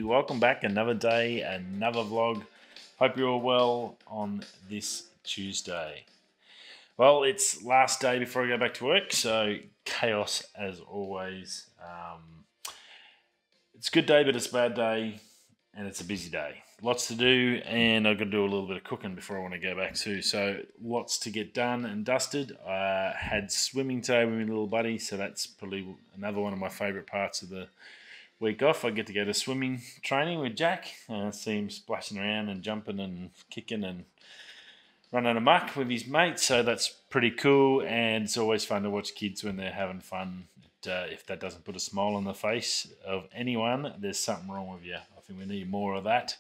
welcome back. Another day, another vlog. Hope you're all well on this Tuesday. Well, it's last day before I go back to work, so chaos as always. It's a good day, but it's a bad day, and it's a busy day. Lots to do, and I've got to do a little bit of cooking before I want to go back too. So lots to get done and dusted. I had swimming today with my little buddy, so that's probably another one of my favourite parts of the week off. I get to go to swimming training with Jack. See him splashing around and jumping and kicking and running amok with his mates, so that's pretty cool. And it's always fun to watch kids when they're having fun. If that doesn't put a smile on the face of anyone, there's something wrong with you. I think we need more of that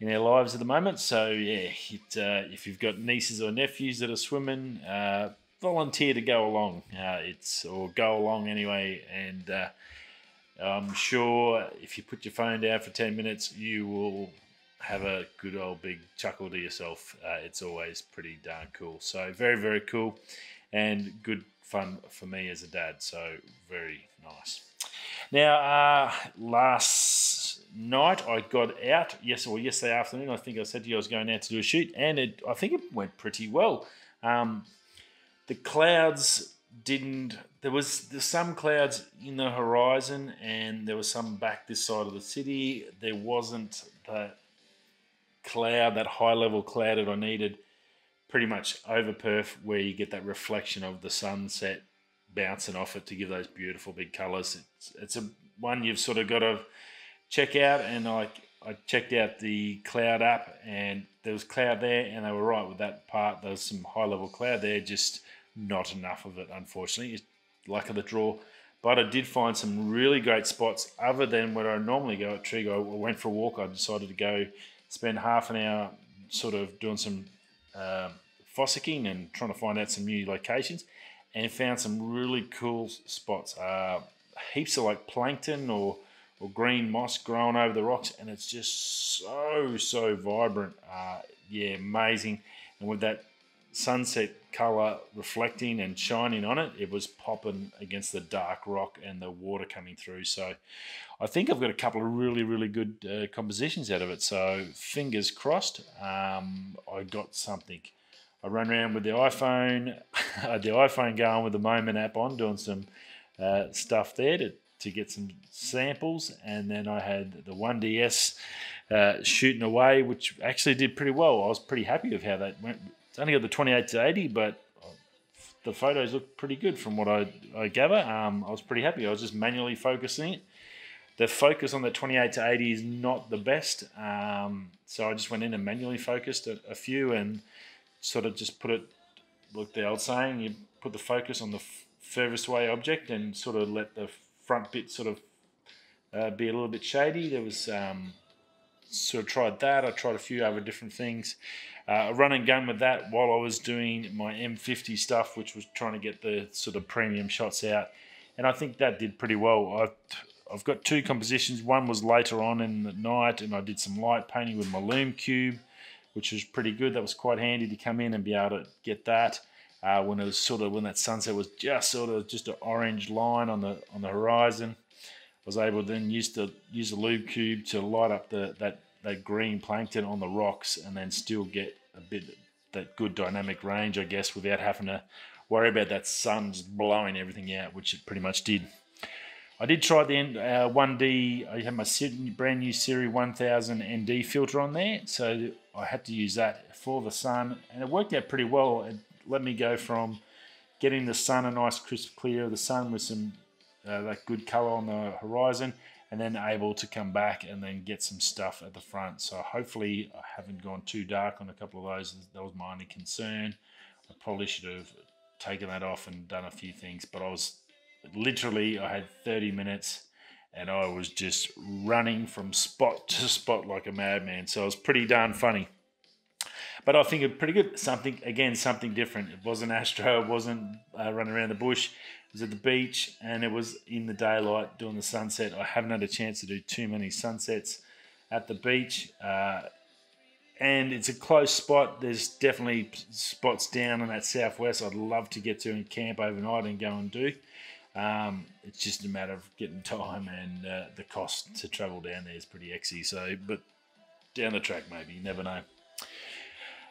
in our lives at the moment. So yeah, if you've got nieces or nephews that are swimming, volunteer to go along. Or go along anyway, and I'm sure if you put your phone down for 10 minutes, you will have a good old big chuckle to yourself. It's always pretty darn cool. So very, very cool and good fun for me as a dad. So very nice. Now, last night I got out, yesterday afternoon, I think I said to you I was going out to do a shoot, and I think it went pretty well. The clouds there's some clouds in the horizon, and there was some back this side of the city. There wasn't that high level cloud that I needed pretty much over Perth, where you get that reflection of the sunset bouncing off it to give those beautiful big colours. It's a one you've sort of got to check out, and I checked out the cloud app, and there was cloud there, and they were right with that part. There was some high level cloud there, just not enough of it, unfortunately. It's luck of the draw. But I did find some really great spots other than where I normally go at Trig. I went for a walk. I decided to go spend half an hour sort of doing some fossicking and trying to find out some new locations, and found some really cool spots. Heaps of like plankton or green moss growing over the rocks, and it's just so vibrant. Yeah, amazing. And with that sunset colour reflecting and shining on it, it was popping against the dark rock and the water coming through. So I think I've got a couple of really, really good compositions out of it. So fingers crossed, I got something. I ran around with the iPhone, I had the iPhone going with the Moment app on, doing some stuff there to get some samples. And then I had the 1DS shooting away, which actually did pretty well. I was pretty happy with how that went. It's only got the 28 to 80, but the photos look pretty good from what I gather. I was pretty happy. I was just manually focusing it. The focus on the 28 to 80 is not the best, so I just went in and manually focused a few and sort of just put it, like the old saying, you put the focus on the furthest away object and sort of let the front bit sort of be a little bit shady. There was sort of tried that. I tried a few other different things. I run and gun with that while I was doing my M50 stuff, which was trying to get the sort of premium shots out, and I think that did pretty well. I've got two compositions. One was later on in the night, and I did some light painting with my Lume Cube, which was pretty good. That was quite handy to come in and be able to get that when it was when that sunset was just an orange line on the horizon. I was able to then use the Lume Cube to light up that green plankton on the rocks, and then still get a bit that good dynamic range, I guess, without having to worry about that sun just blowing everything out, which it pretty much did. I did try the 1D. I had my brand new Series 1000 ND filter on there, so I had to use that for the sun, and it worked out pretty well. It let me go from getting the sun a nice crisp clear of the sun with some that good colour on the horizon, and then able to come back and then get some stuff at the front. So hopefully I haven't gone too dark on a couple of those. That was my only concern. I probably should have taken that off and done a few things, but I had 30 minutes and I was just running from spot to spot like a madman. So it was pretty darn funny. But I think it's pretty good. Something different. It wasn't Astro. It wasn't running around the bush. It was at the beach, and it was in the daylight doing the sunset. I haven't had a chance to do too many sunsets at the beach. And it's a close spot. There's definitely spots down in that southwest I'd love to get to and camp overnight and go and do. It's just a matter of getting time, and the cost to travel down there is pretty exy. So, but down the track maybe, you never know.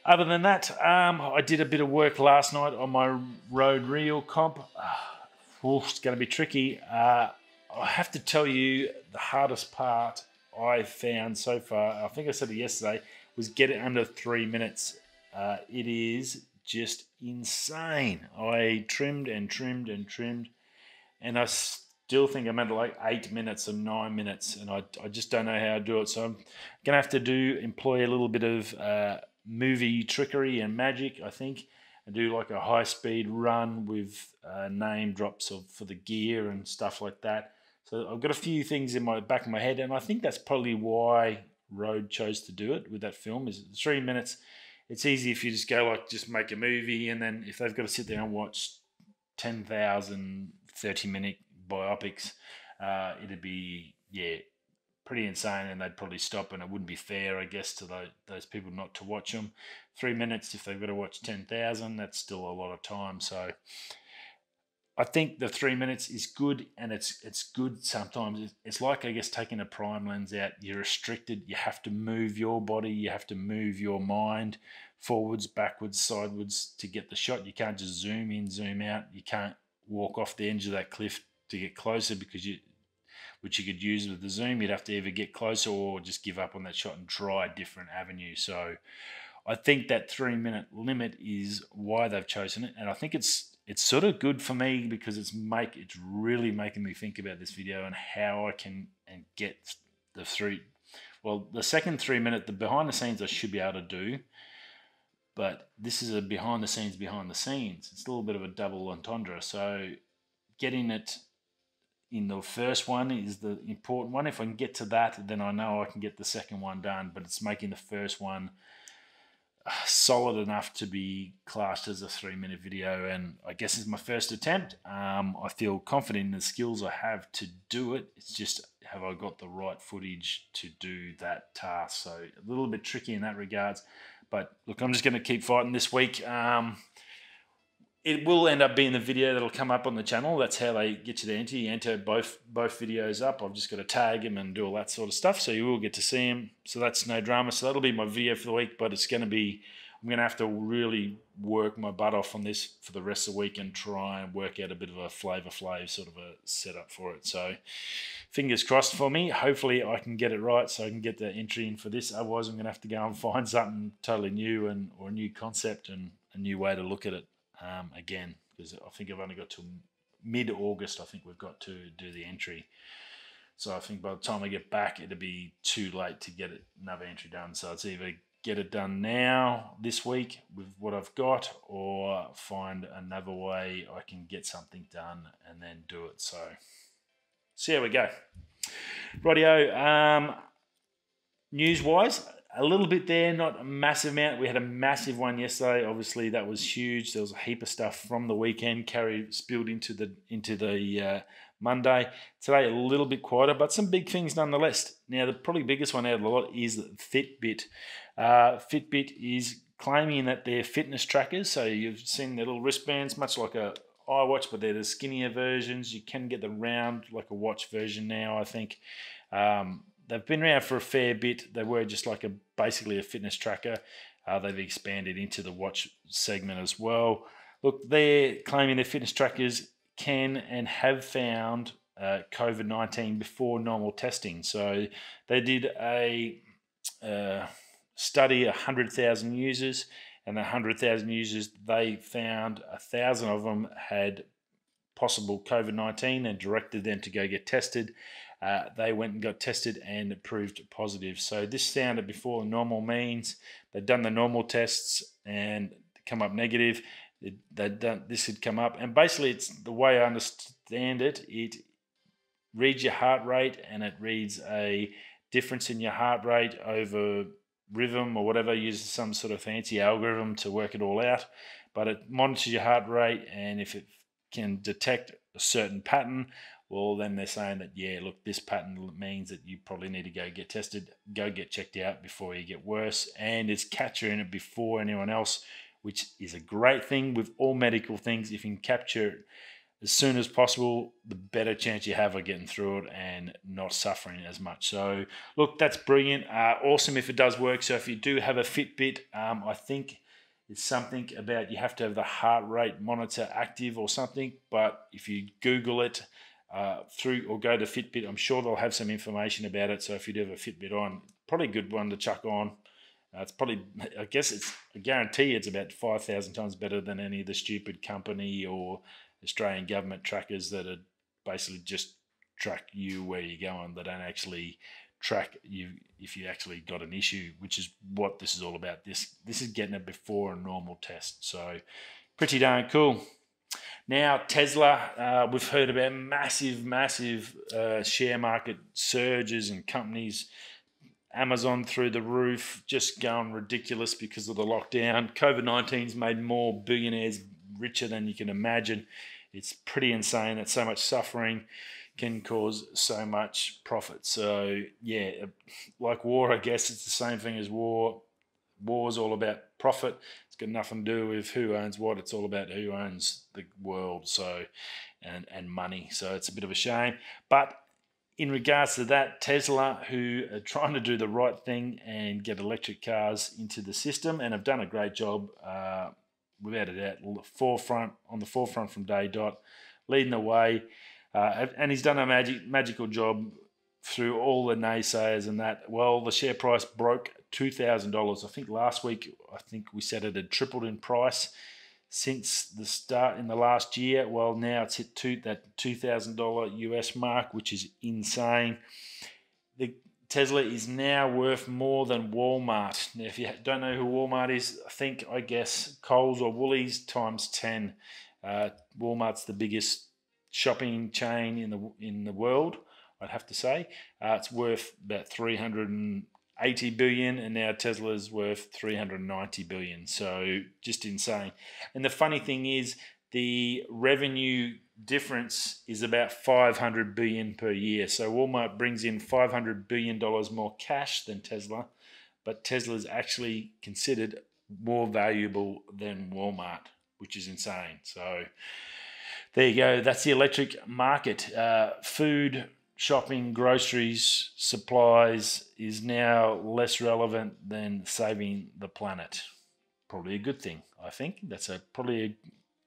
Other than that, I did a bit of work last night on my road reel comp. It's going to be tricky. I have to tell you, the hardest part I found so far, I think I said it yesterday, was get it under 3 minutes. It is just insane. I trimmed and trimmed and trimmed, and I still think I'm at like 8 minutes or 9 minutes, and I just don't know how to do it. So I'm going to have to employ a little bit of movie trickery and magic, I think, and do like a high-speed run with name drops for the gear and stuff like that. So I've got a few things in my back of my head, and I think that's probably why Rode chose to do it with that film. Is 3 minutes. It's easy if you just go like just make a movie, and then if they've got to sit there and watch 10,000 30-minute biopics, it'd be pretty insane, and they'd probably stop, and it wouldn't be fair, I guess, to those people not to watch them. 3 minutes, if they've got to watch 10,000, that's still a lot of time. So I think the 3 minutes is good, and it's good sometimes. It's like, I guess, taking a prime lens out. You're restricted. You have to move your body. You have to move your mind forwards, backwards, sideways to get the shot. You can't just zoom in, zoom out. You can't walk off the edge of that cliff to get closer, which you could use with the zoom. You'd have to either get closer or just give up on that shot and try a different avenue. So I think that 3 minute limit is why they've chosen it, and I think it's sort of good for me because it's really making me think about this video and how I can get the second 3 minute, the behind the scenes I should be able to do, but this is a behind the scenes. It's a little bit of a double entendre. So getting it in the first one is the important one. If I can get to that, then I know I can get the second one done, but it's making the first one solid enough to be classed as a 3 minute video, and I guess it's my first attempt. I feel confident in the skills I have to do it. It's just, have I got the right footage to do that task? So a little bit tricky in that regards, but look, I'm just going to keep fighting this week. It will end up being the video that'll come up on the channel. That's how they get you to enter. You enter both videos up. I've just got to tag them and do all that sort of stuff, so you will get to see them. So that's no drama. So that'll be my video for the week, but it's going to be, I'm going to have to really work my butt off on this for the rest of the week and try and work out a bit of a Flavor Flav sort of a setup for it. So fingers crossed for me. Hopefully I can get it right so I can get the entry in for this. Otherwise I'm going to have to go and find something totally new or a new concept and a new way to look at it. Again, because I think I've only got till mid-August, I think we've got to do the entry. So I think by the time I get back, it'll be too late to get another entry done. So it's either get it done now, this week, with what I've got, or find another way I can get something done and then do it. So here we go. Rightio. News-wise, a little bit there, not a massive amount. We had a massive one yesterday. Obviously, that was huge. There was a heap of stuff from the weekend spilled into the Monday. Today, a little bit quieter, but some big things nonetheless. Now, the probably biggest one out of the lot is Fitbit. Fitbit is claiming that they're fitness trackers. So you've seen their little wristbands, much like a iWatch, but they're the skinnier versions. You can get the round, like a watch version now, I think. They've been around for a fair bit. They were just like basically a fitness tracker. They've expanded into the watch segment as well. Look, they're claiming their fitness trackers can and have found COVID-19 before normal testing. So they did a study, 100,000 users, and the 100,000 users, they found 1,000 of them had possible COVID-19 and directed them to go get tested. They went and got tested and it proved positive. So this sounded before normal means. They'd done the normal tests and come up negative. This had come up. And basically, it's the way I understand it, it reads your heart rate and it reads a difference in your heart rate over rhythm or whatever, uses some sort of fancy algorithm to work it all out. But it monitors your heart rate, and if it can detect a certain pattern, well, then they're saying that, yeah, look, this pattern means that you probably need to go get tested, go get checked out before you get worse, and it's capturing it before anyone else, which is a great thing with all medical things. If you can capture as soon as possible, the better chance you have of getting through it and not suffering as much. So look, that's brilliant. Awesome if it does work. So if you do have a Fitbit, I think it's something about you have to have the heart rate monitor active or something. But if you Google it through or go to Fitbit, I'm sure they'll have some information about it. So if you do have a Fitbit on, probably a good one to chuck on. It's probably, I guarantee it's about 5,000 times better than any of the stupid company or Australian government trackers that are basically just track you where you're going. They don't actually track you if you actually got an issue, which is what this is all about. This is getting it before a normal test. So pretty darn cool. Now, Tesla, we've heard about massive share market surges and companies. Amazon through the roof, just going ridiculous because of the lockdown. COVID-19's made more billionaires richer than you can imagine. It's pretty insane that so much suffering can cause so much profit. So yeah, like war, I guess it's the same thing as war. War's all about profit. It's got nothing to do with who owns what. It's all about who owns the world. So and money. So it's a bit of a shame. But in regards to that, Tesla, who are trying to do the right thing and get electric cars into the system and have done a great job, without a doubt, on the forefront from day dot, leading the way. And he's done a magical job through all the naysayers and that. Well, the share price broke $2,000. I think last week, we said it had tripled in price since the start in the last year. Well, now it's hit that $2,000 US mark, which is insane. The Tesla is now worth more than Walmart. Now, if you don't know who Walmart is, I guess Coles or Woolies times 10. Walmart's the biggest shopping chain in the world, I'd have to say. It's worth about 380 billion, and now Tesla's worth 390 billion. So just insane. And the funny thing is, the revenue difference is about 500 billion per year. So Walmart brings in $500 billion more cash than Tesla, but Tesla is actually considered more valuable than Walmart, which is insane. So there you go. That's the electric market. Food, shopping, groceries, supplies is now less relevant than saving the planet. Probably a good thing, I think.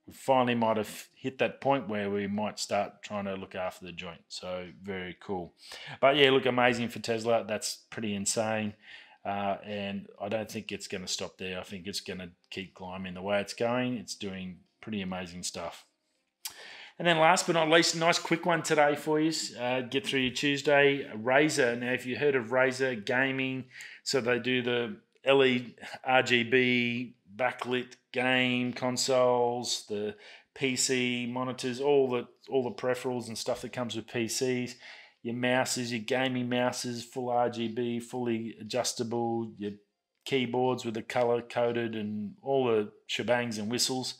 We finally might have hit that point where we might start trying to look after the joint. So very cool. But yeah, look, amazing for Tesla. That's pretty insane. And I don't think it's going to stop there. I think it's going to keep climbing the way it's going. It's doing pretty amazing stuff. And then last but not least, a nice quick one today for you. Get through your Tuesday. Razer. Now, if you heard of Razer Gaming, so they do the LED, RGB, backlit game consoles, the PC monitors, all the peripherals and stuff that comes with PCs. Your mouses, your gaming mouses, full RGB, fully adjustable. Your keyboards with the color coded and all the shebangs and whistles.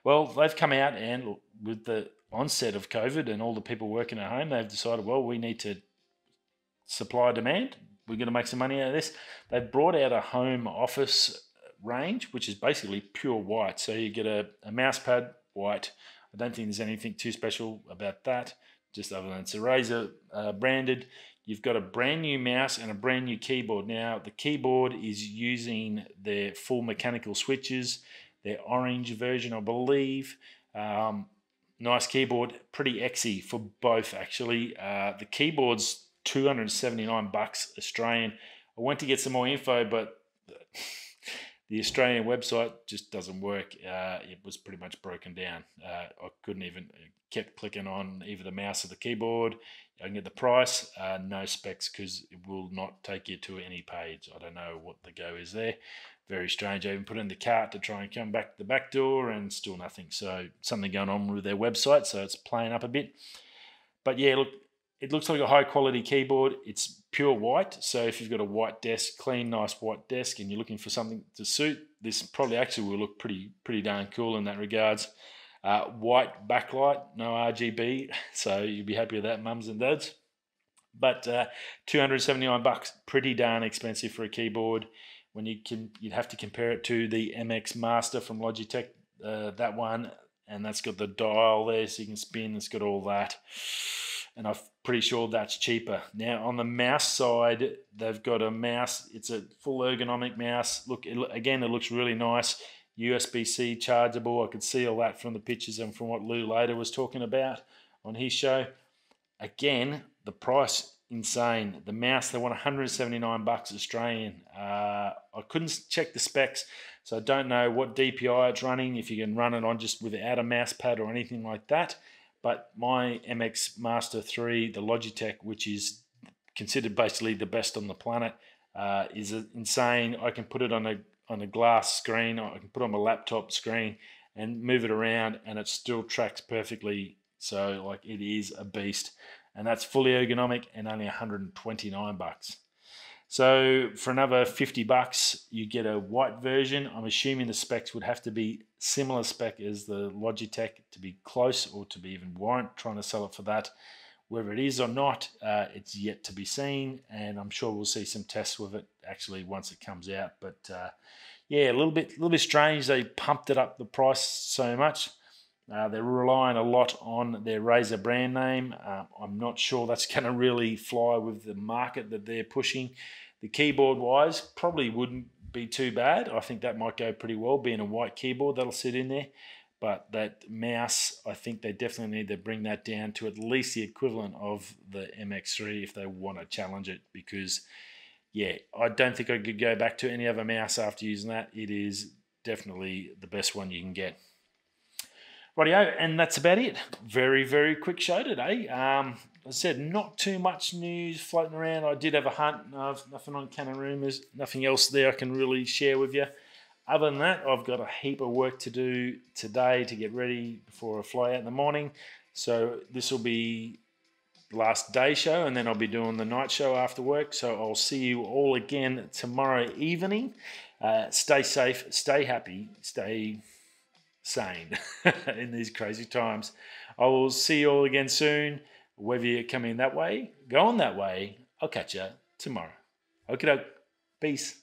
Well, they've come out and with the onset of COVID and all the people working at home, they've decided, well, we need to supply demand. We're going to make some money out of this. They've brought out a home office range, which is basically pure white. So you get a mouse pad, white. I don't think there's anything too special about that, just other than it's a Razer branded. You've got a brand new mouse and a brand new keyboard. Now, the keyboard is using their full mechanical switches, their orange version, I believe. Nice keyboard, pretty exy for both, actually. The keyboard's $279 Australian. I went to get some more info, but the Australian website just doesn't work. It was pretty much broken down. I couldn't even, kept clicking on either the mouse or the keyboard. I can get the price, no specs, because it will not take you to any page. I don't know what the go is there. Very strange. I even put it in the cart to try and come back to the back door and still nothing. So something going on with their website, so it's playing up a bit. But yeah, look, it looks like a high quality keyboard. It's pure white. So if you've got a white desk, clean, nice white desk, and you're looking for something to suit, this probably actually will look pretty darn cool in that regards. White backlight, no RGB. So you'll be happy with that, mums and dads. But $279, pretty darn expensive for a keyboard. When you'd have to compare it to the MX Master from Logitech, that one, and that's got the dial there so you can spin. It's got all that, and I'm pretty sure that's cheaper. Now on the mouse side, they've got a mouse. It's a full ergonomic mouse. Look, again, it looks really nice. USB-C chargeable. I could see all that from the pictures and from what Lou later was talking about on his show. Again, the price, insane. The mouse, they want 179 bucks Australian. I couldn't check the specs, so I don't know what DPI it's running, if you can run it on just without a mouse pad or anything like that. But my MX Master 3, the Logitech, which is considered basically the best on the planet, is insane. I can put it on a glass screen, I can put it on my laptop screen and move it around, and it still tracks perfectly. So like, it is a beast, and that's fully ergonomic and only 129 bucks. So for another 50 bucks, you get a white version. I'm assuming the specs would have to be similar spec as the Logitech to be close, or to be even warrant trying to sell it for that. Whether it is or not, it's yet to be seen, and I'm sure we'll see some tests with it actually once it comes out. But yeah, a little bit strange they pumped it up the price so much. They're relying a lot on their Razer brand name. I'm not sure that's going to really fly with the market that they're pushing. The keyboard wise, probably wouldn't be too bad. I think that might go pretty well, being a white keyboard that'll sit in there. But that mouse, I think they definitely need to bring that down to at least the equivalent of the MX3 if they want to challenge it. Because, yeah, I don't think I could go back to any other mouse after using that. It is definitely the best one you can get. Rightio, and that's about it. Very, very quick show today. As I said, not too much news floating around. I did have a hunt. Nothing on Canon Rumours. Nothing else there I can really share with you. Other than that, I've got a heap of work to do today to get ready before I fly out in the morning. So this will be the last day show, and then I'll be doing the night show after work. So I'll see you all again tomorrow evening. Stay safe, stay happy, stay sane in these crazy times. I will see you all again soon. Whether you're coming that way, going that way, I'll catch you tomorrow. Okie doke. Peace.